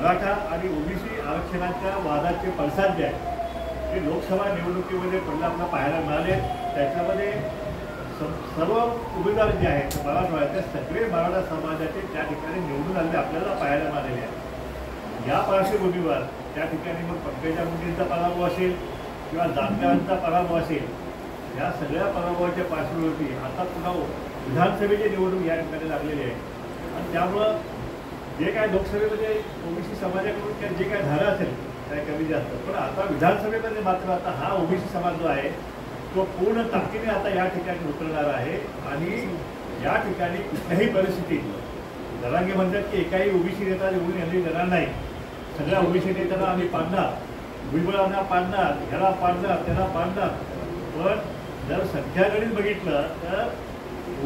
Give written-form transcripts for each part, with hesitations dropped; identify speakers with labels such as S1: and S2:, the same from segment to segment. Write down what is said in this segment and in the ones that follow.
S1: मराठा आणि ओबीसी आरक्षणाच्या वादाचे पडसाद जे आहे ते लोकसभा निवडणुकीमध्ये पहिला आपल्याला पाहायला मिळाले। त्याच्यामध्ये सर्व उमेदवार जे आहेत मराठवाड्याचे सगळे मराठा समाजाचे त्या ठिकाणी निवडून आलेले आपल्याला पाहायला मिळालेले आहे। या पार्श्वभूमीवर त्या ठिकाणी मग पंकजा मुंडेंचा पराभव असेल किंवा जानकरांचा पराभव असेल, या सगळ्या पराभवाच्या पार्श्वभूमीवरती आता पुन्हा विधानसभेची निवडणूक या ठिकाणी लागलेली आहे आणि त्यामुळं जे काय लोकसभेमध्ये ओबीसी समाजाकडून जे काय झालं असेल काय कमी जास्त, पण आता विधानसभेमध्ये मात्र आता हा ओबीसी समाज जो आहे तो पूर्ण ताकदीने आता या ठिकाणी उतरणार आहे आणि या ठिकाणी कुठल्याही परिस्थितीत जरांगे म्हणतात की एकाही ओबीसी नेता निवडून यांनी देणार नाही, सगळ्या ओबीसी नेत्यांना आम्ही पाडणार, भुईबळांना पाडणार, ह्याला पाडणार, त्याला पाडणार। पण जर संख्यागणित बघितलं तर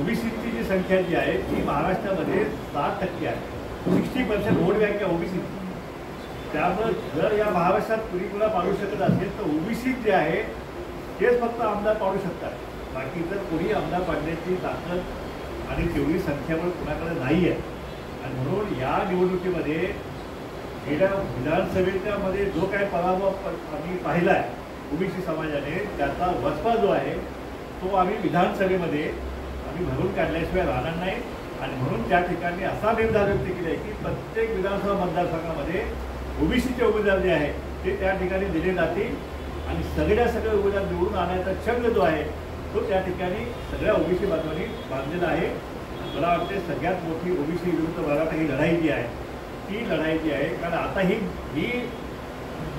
S1: ओबीसीची जी संख्या जी आहे ती महाराष्ट्रामध्ये 7% आहे, 60% वोट बँक आहे ओबीसी। त्यामुळे जर या महाराष्ट्रात कुणा पाडू शकत असेल तर ओबीसी जे आहे तेच फक्त आमदार पाडू शकतात, बाकी तर कोणी आमदार पाडण्याची ताकद आणि तेवढी संख्याबळ कुणाकडे नाही आहे। आणि म्हणून या निवडणुकीमध्ये गेल्या विधानसभेच्या मध्ये जो काही पराभव आम्ही पाहिला आहे ओबीसी समाजाने, त्याचा वचपा जो आहे तो आम्ही विधानसभेमध्ये आम्ही भरून काढल्याशिवाय राहणार नाही। आणि म्हणून त्या ठिकाणी असा निर्धार व्यक्त केला आहे की प्रत्येक विधानसभा मतदारसंघामध्ये ओबीसीचे उमेदवार जे आहे ते त्या ठिकाणी दिले जातील आणि सगळे उमेदवार निवडून आणायचा छंद जो आहे तो त्या ठिकाणी सगळ्या ओबीसी बांधवांनी बांधलेला आहे। मला वाटते सगळ्यात मोठी ओबीसी विरुद्ध मराठा ही लढाई जी आहे ती लढाई जी आहे, कारण आता ही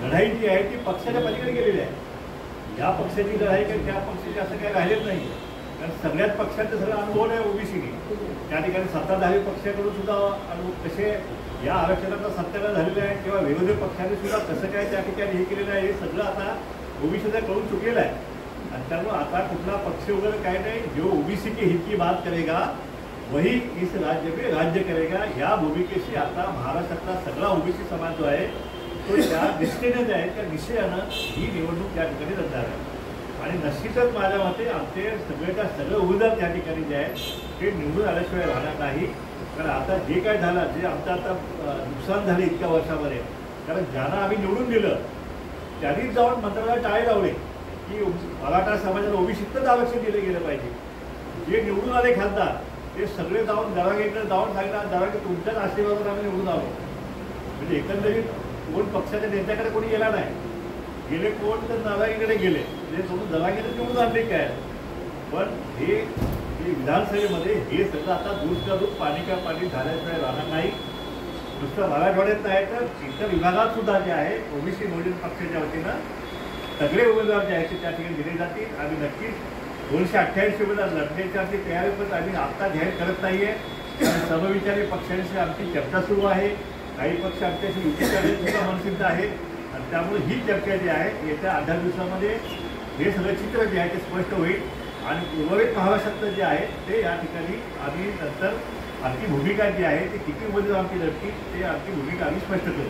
S1: लढाई जी आहे ती पक्षाच्या पलीकडे गेलेली आहे। या पक्षाची लढाई काही त्या पक्षाची असं काही राहिलेच नाही, कारण सगळ्याच पक्षांचा सगळा अनुभव आहे ओबीसीने। त्या ठिकाणी सत्ताधारी पक्षाकडून सुद्धा अनुभव कसे या आरक्षणाचा सत्याग्रह झालेला आहे किंवा विरोधी पक्षाने सुद्धा कसं काय त्या ठिकाणी हे केलेलं आहे हे सगळं आता ओबीसीला कळून चुकलेलं आहे। आणि त्यामुळे आता कुठला पक्ष वगैरे काय नाही, जो ओबीसी के हित की बात करेगा वही इस राज्य में राज्य करेगा, या भूमिकेशी आता महाराष्ट्रातला सगळा ओबीसी समाज जो आहे तो त्या दृष्टीने जे आहे त्या निश्चयानं ही निवडणूक त्या ठिकाणी रंगणार आहे। आणि निश्चितच माझ्या मते आमचे सगळे उमेदवार त्या ठिकाणी जे आहे ते निवडून आल्याशिवाय राहणार नाही, कारण आता जे काय झालं जे आमचं आता नुकसान झाले इतक्या वर्षामध्ये, कारण ज्यांना आम्ही निवडून दिलं त्यांनीच जाऊन मंत्रालयात टाळे लावले की मराठा समाजाला ओबीसीतच आरक्षण दिलं गेलं पाहिजे। जे निवडून आले खासदार ते सगळे जाऊन जरांगेकडे जाऊन सांगणार जरांगे तुमच्याच आशीर्वादावर आम्ही निवडून आलो, म्हणजे एकंदरीत कोण पक्षाच्या नेत्याकडे कोणी गेला नाही, गेले कोण तर जरांगेकडे गेले, म्हणजे सोडून जरांगेने निवडून आणले काय। पण हे विधानसभेमध्ये हे सगळं आता दूध का दूध पाणी का पाणी झाल्याशिवाय राहणार नाही। नुसतं मराठवाड्यात नाही तर इतर विभागात सुद्धा जे आहे ओबीसी बहुजन पक्षाच्या वतीनं सगळे उमेदवार जे आहेत ते त्या ठिकाणी दिले जातील आणि नक्कीच 288 उमेदवार लढण्याची तयारी पण आम्ही आत्ता जाहीर करत नाही आहे, कारण समविचारी पक्षांशी आमची चर्चा सुरू आहे, काही पक्ष आमच्याशी युती करण्याची मनसिद्ध आहेत आणि त्यामुळे ही चर्चा जी आहे येत्या 8 दिवसामध्ये हे सगळं चित्र जे आहे ते स्पष्ट होईल आणि उर्वरित महाराष्ट्रातलं जे आहे ते या ठिकाणी आम्ही नंतर आमची भूमिका जी आहे ती किती उमेदवार आमची लढतील ते आमची भूमिका आम्ही स्पष्ट करू।